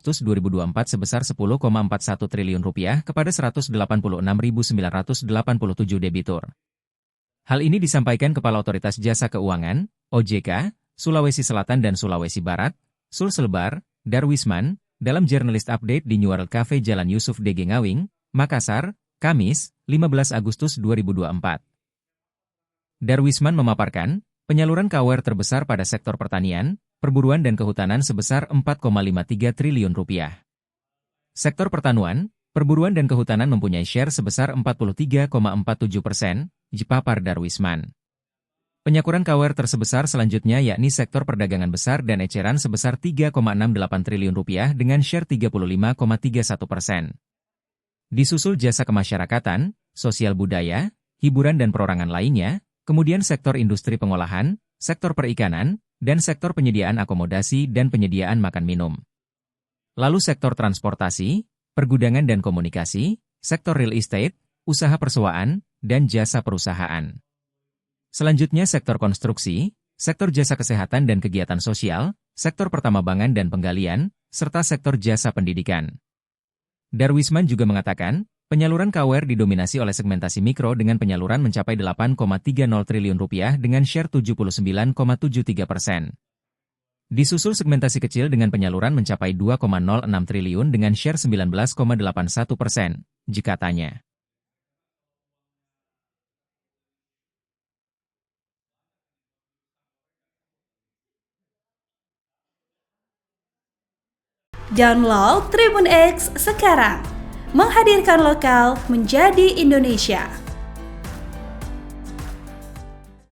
Agustus 2024 sebesar Rp10,41 triliun kepada 186.987 debitur. Hal ini disampaikan Kepala Otoritas Jasa Keuangan, OJK, Sulawesi Selatan dan Sulawesi Barat, Sulselbar, Darwisman, dalam Journalist Update di New World Cafe Jalan Yusuf DG Ngawing, Makassar, Kamis, 15 Agustus 2024. Darwisman memaparkan, penyaluran KUR terbesar pada sektor pertanian, perburuan dan kehutanan sebesar Rp4,53 triliun. Sektor pertanuan, perburuan dan kehutanan mempunyai share sebesar 43,47%, dipapar Darwisman. Penyakuran KUR tersebesar selanjutnya yakni sektor perdagangan besar dan eceran sebesar Rp3,68 triliun dengan share 35,31%. Disusul jasa kemasyarakatan, sosial budaya, hiburan dan perorangan lainnya, kemudian sektor industri pengolahan, sektor perikanan, dan sektor penyediaan akomodasi dan penyediaan makan minum. Lalu sektor transportasi, pergudangan dan komunikasi, sektor real estate, usaha persewaan, dan jasa perusahaan. Selanjutnya sektor konstruksi, sektor jasa kesehatan dan kegiatan sosial, sektor pertambangan dan penggalian, serta sektor jasa pendidikan. Darwisman juga mengatakan, penyaluran KUR didominasi oleh segmentasi mikro dengan penyaluran mencapai Rp8,30 triliun dengan share 79,73%. Disusul segmentasi kecil dengan penyaluran mencapai Rp2,06 triliun dengan share 19,81%, jika tanya. Download Tribun X sekarang, menghadirkan lokal menjadi Indonesia.